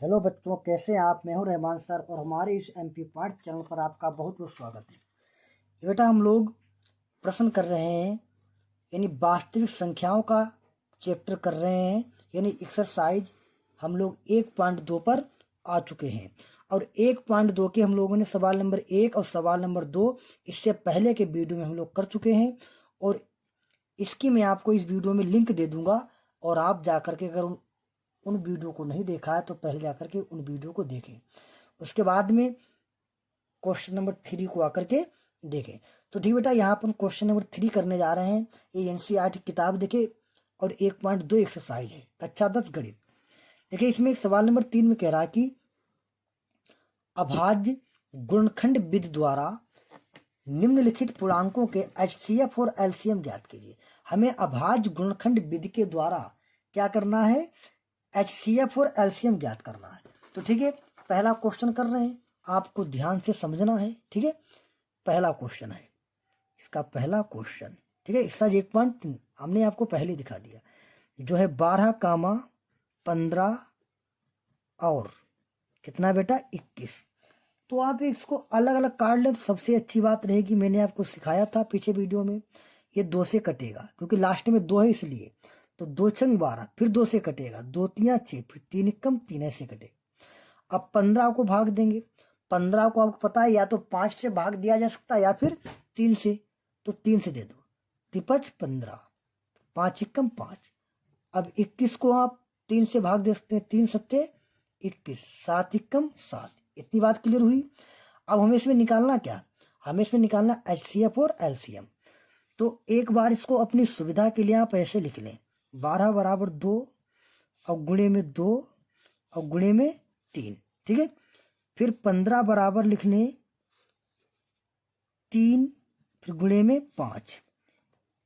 Hello बच्चों, कैसे हैं आप। मैं हूं रहमान सर और हमारे इस एमपी पाठ चैनल पर आपका बहुत बहुत स्वागत है। बेटा, हम लोग प्रश्न कर रहे हैं, यानी वास्तविक संख्याओं का चैप्टर कर रहे हैं, यानी एक्सरसाइज हम लोग 1.2 पर आ चुके हैं। और 1.2 के हम लोगों ने सवाल नंबर 1 और सवाल नंबर 2 इससे पहले के वीडियो में हम लोग कर चुके हैं। और इसकी मैं आपको इस वीडियो में लिंक दे दूंगा, और आप जा कर के अगर उन वीडियो को नहीं देखा है तो पहले जाकर के उन वीडियो को देखें। उसके बाद में क्वेश्चन नंबर 3 को आकर के देखें। तो ठीक बेटा, यहाँ पर क्वेश्चन नंबर 3 करने जा रहे हैं। ये एनसीईआरटी किताब देखे और 1.2 एक्सरसाइज है, कक्षा 10 गणित। देखिए, इसमें सवाल नंबर 3 में कह रहा है कि अभाज्य गुणनखंड विधि द्वारा निम्नलिखित पूर्णांकों के एचसीएफ और एलसीएम ज्ञात कीजिए। हमें अभाज्य गुणनखंड विधि के द्वारा क्या करना है, एचसीएफ और एलसीएम ज्ञात करना है। तो ठीक है, पहला क्वेश्चन कर रहे हैं, आपको ध्यान से समझना है। ठीक है, पहला क्वेश्चन है, इसका पहला क्वेश्चन। ठीक है, एक्सरसाइज 1.3 हमने आपको पहले दिखा दिया, जो है 12, 15 और कितना बेटा 21। तो आप इसको अलग अलग काट लें तो सबसे अच्छी बात रहेगी। मैंने आपको सिखाया था पीछे वीडियो में, ये 2 से कटेगा क्योंकि लास्ट में 2 है इसलिए। तो 2 छंग 12, फिर 2 से कटेगा, 2 तियां 6, फिर 3 एकम 3 ऐसे कटेगा। अब 15 को भाग देंगे। 15 को आपको पता है या तो 5 से भाग दिया जा सकता है या फिर 3 से। तो 3 से दे दो, तिपच 15, 5 एकम 5। अब 21 को आप 3 से भाग दे सकते हैं, 3 सत्ते 21, 7 एकम 7। इतनी बात क्लियर हुई। अब हमें इसमें निकालना क्या, हमें इसमें निकालना एचसीएफ और एलसीएम। तो एक बार इसको अपनी सुविधा के लिए आप ऐसे लिख लें, 12 बराबर 2 और गुणे में 2 और गुणे में 3। ठीक है, फिर 15 बराबर लिख लें 3, फिर गुणे में 5।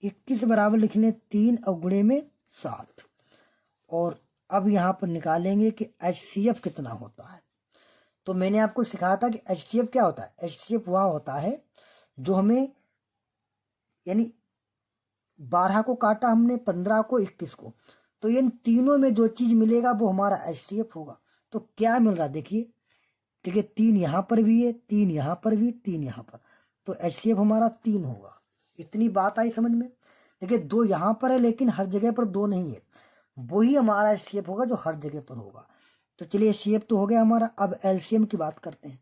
21 बराबर लिख लें 3 और गुणे में 7। और अब यहाँ पर निकालेंगे कि एचसीएफ कितना होता है। तो मैंने आपको सिखाया था कि एचसीएफ क्या होता है। एचसीएफ वह होता है जो हमें, यानी 12 को काटा हमने, 15 को, 21 को, तो इन तीनों में जो चीज मिलेगा वो हमारा एचसीएफ होगा। तो क्या मिल रहा है देखिए, ठीक है, 3 यहाँ पर भी है, 3 यहाँ पर भी, 3 यहाँ पर, तो एचसीएफ हमारा 3 होगा। इतनी बात आई समझ में। देखिए 2 यहाँ पर है लेकिन हर जगह पर 2 नहीं है, वही हमारा एचसीएफ होगा जो हर जगह पर होगा। तो चलिए एचसीएफ तो हो गया हमारा। अब एलसीएम की बात करते हैं।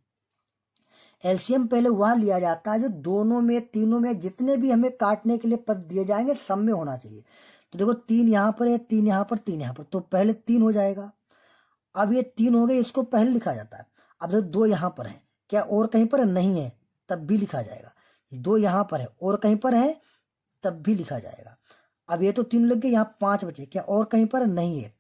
एलसीएम पहले वह लिया जाता है जो दोनों में, तीनों में जितने भी हमें काटने के लिए पद दिए जाएंगे सब में होना चाहिए। तो देखो 3 यहाँ पर है, 3 यहाँ पर, 3 यहाँ पर, तो पहले 3 हो जाएगा। अब ये 3 हो गए, इसको पहले लिखा जाता है। अब देखो 2 यहाँ पर है, क्या और कहीं पर नहीं है, तब भी लिखा जाएगा। 2 यहाँ पर है और कहीं पर है, तब भी लिखा जाएगा। अब ये तो 3 लग गए, यहाँ 5 बचे, क्या और कहीं पर नहीं है,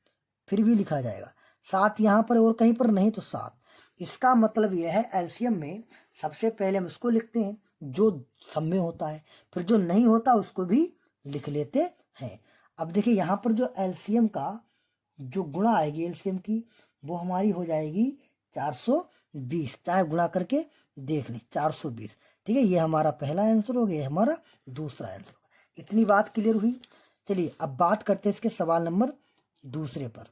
फिर भी लिखा जाएगा। 7 यहाँ पर और कहीं पर नहीं, तो 7। इसका मतलब यह है एलसीएम में सबसे पहले हम उसको लिखते हैं जो सब में होता है, फिर जो नहीं होता उसको भी लिख लेते हैं। अब देखिए यहाँ पर जो एलसीएम का जो गुणा आएगी एलसीएम की, वो हमारी हो जाएगी 420। चाहे गुणा करके देख लें, 420। ठीक है, ये हमारा पहला आंसर हो गया, हमारा दूसरा आंसर होगा। इतनी बात क्लियर हुई। चलिए अब बात करते हैं इसके सवाल नंबर दूसरे पर।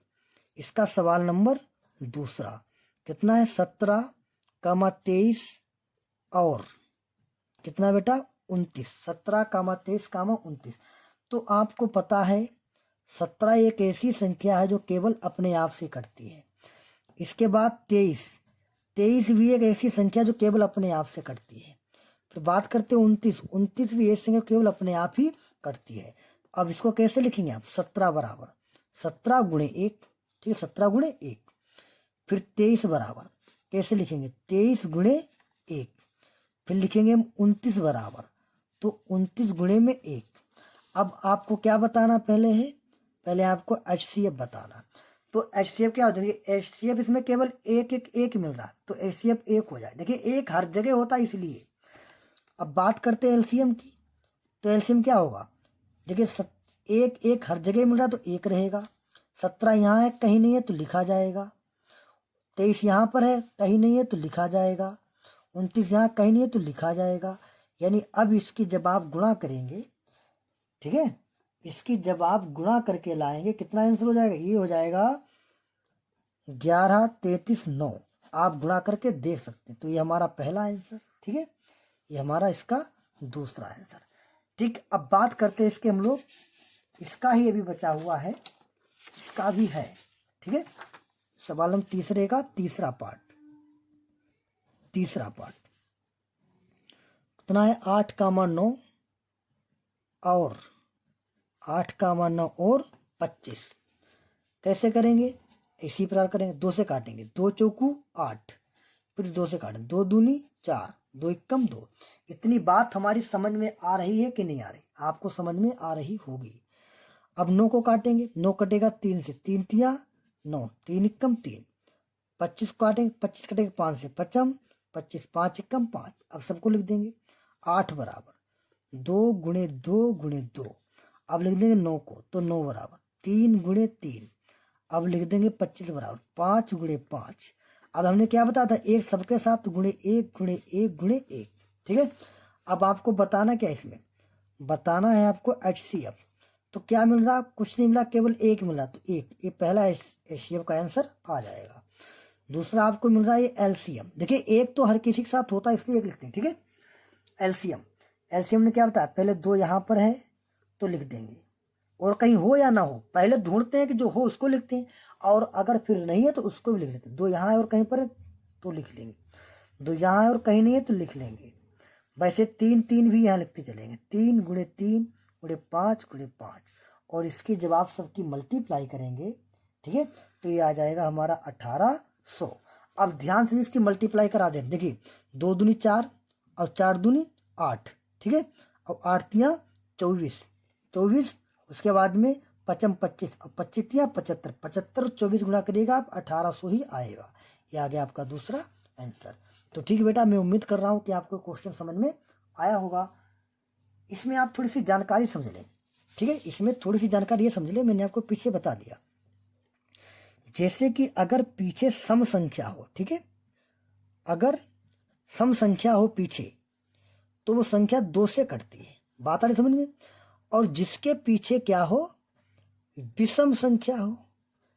इसका सवाल नंबर दूसरा कितना है, 17, 23 और कितना बेटा 29। 17, 23, 29। तो आपको पता है 17 एक ऐसी संख्या है जो केवल अपने आप से कटती है। इसके बाद 23 भी एक ऐसी संख्या जो केवल अपने आप से कटती है। फिर बात करते हैं 29 भी ऐसी संख्या केवल अपने आप ही कटती है। अब इसको कैसे लिखेंगे आप, 17 बराबर 17 गुणे 1। ठीक है, 17 गुणे 1। फिर 23 बराबर कैसे लिखेंगे, 23 गुणे 1। फिर लिखेंगे हम 29 बराबर, तो 29 गुणे में 1। अब आपको क्या बताना पहले है, पहले आपको एचसीएफ बताना। तो एचसीएफ क्या होता है, एचसीएफ इसमें केवल एक मिल रहा है, तो एचसीएफ 1 हो जाए। देखिए 1 हर जगह होता है इसलिए। अब बात करते हैं एलसीएम की, तो एलसीएम क्या होगा, देखिए 1 हर जगह मिल रहा है तो 1 रहेगा। 17 यहाँ है कहीं नहीं है तो लिखा जाएगा। 23 यहाँ पर है कहीं नहीं है तो लिखा जाएगा। 29 यहाँ कहीं नहीं है तो लिखा जाएगा। यानी अब इसकी जब आप गुणा करेंगे, ठीक है, इसकी जब आप गुणा करके लाएंगे कितना आंसर हो जाएगा, ये हो जाएगा 11, 33, 9 आप गुणा करके देख सकते हैं। तो ये हमारा पहला आंसर, ठीक है, ये हमारा इसका दूसरा आंसर। ठीक, अब बात करते हैं इसके हम लोग, इसका ही अभी बचा हुआ है, इसका भी है, ठीक है। सवाल नंबर तीसरे का तीसरा पार्ट कितना है, 8 का मान 9 और 8 का मान 9 और 25। कैसे करेंगे, इसी प्रकार करेंगे, 2 से काटेंगे, 2 चौकू 8, फिर 2 से काटेंगे, 2 दूनी 4, 2 एकम 2। इतनी बात हमारी समझ में आ रही है कि नहीं आ रही, आपको समझ में आ रही होगी। अब 9 को काटेंगे, 9 कटेगा 3 से, 3 तिया 9, 3 एकम 3। 25 को काटेंगे, 25 कटेगा 5 से, 55, 25, 5 एकम 5। अब सबको लिख देंगे, 8 बराबर 2 गुणे 2 गुणे 2। अब लिख देंगे 9 को, तो 9 बराबर 3 गुणे 3। अब लिख देंगे 25 बराबर 5 गुणे 5। अब हमने क्या बताया था, एक सबके साथ गुणे 1 गुणे 1 गुणे 1, ठीक है। अब आपको बताना क्या, इसमें बताना है आपको HCF। तो क्या मिल रहा, कुछ नहीं मिला, केवल 1 मिला, तो 1, ये पहला HCF का आंसर आ जाएगा। दूसरा आपको मिल रहा है ये LCM। देखिए एक तो हर किसी के साथ होता है, इसलिए एक लिखते हैं, ठीक है। LCM ने क्या बताया, पहले 2 यहाँ पर है तो लिख देंगे, और कहीं हो या ना हो पहले ढूंढते हैं कि जो हो उसको लिखते हैं, और अगर फिर नहीं है तो उसको भी लिख देते हैं। 2 यहाँ है और कहीं पर है तो लिख लेंगे, 2 यहाँ है और कहीं नहीं है तो लिख लेंगे। वैसे 3 3 भी यहाँ लिखते चलेंगे, 3 गुणे 3 गुणे 5 गुणे 5, और इसके जवाब सबकी मल्टीप्लाई करेंगे, ठीक है, तो ये आ जाएगा हमारा 1800। अब ध्यान से इसकी मल्टीप्लाई करा दें, देखिए 2 दूनी 4 और 4 दूनी 8, ठीक है, और 8 तिया 24, 24, उसके बाद में 55 25 और 25 तिया 75, 75 और 24 गुणा करिएगा आप 1800 ही आएगा। ये आ गया आपका दूसरा आंसर। तो ठीक है बेटा, मैं उम्मीद कर रहा हूँ कि आपको क्वेश्चन समझ में आया होगा। इसमें आप थोड़ी सी जानकारी समझ लें, ठीक है, इसमें थोड़ी सी जानकारी ये समझ लें, मैंने आपको पीछे बता दिया। जैसे कि अगर पीछे सम संख्या हो, ठीक है, अगर सम संख्या हो पीछे, तो वो संख्या 2 से कटती है, बात आ रही समझ में। और जिसके पीछे क्या हो, विषम संख्या हो,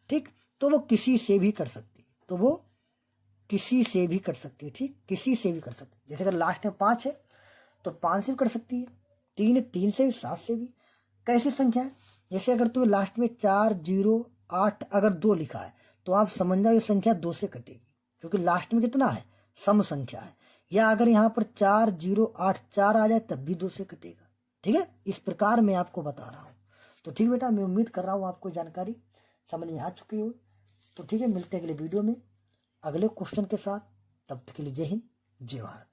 ठीक, तो वो किसी से भी कर सकती है, तो वो किसी से भी कर सकती है, ठीक, किसी से भी कर सकती है। जैसे अगर लास्ट में 5 है तो 5 से भी कर सकती है, 3 है 3 से भी, 7 से भी। कैसी संख्या है, जैसे अगर तुम्हें लास्ट में 4 0 8 अगर 2 लिखा है तो आप समझ जाओ ये संख्या 2 से कटेगी, क्योंकि लास्ट में कितना है, सम संख्या है। या अगर यहाँ पर 4 0 8 4 आ जाए तब भी 2 से कटेगा, ठीक है। इस प्रकार मैं आपको बता रहा हूँ। तो ठीक बेटा, मैं उम्मीद कर रहा हूँ आपको जानकारी समझ में आ चुकी हो। तो ठीक है, मिलते हैं अगले वीडियो में अगले क्वेश्चन के साथ। तब तक के लिए जय हिंद, जय भारत।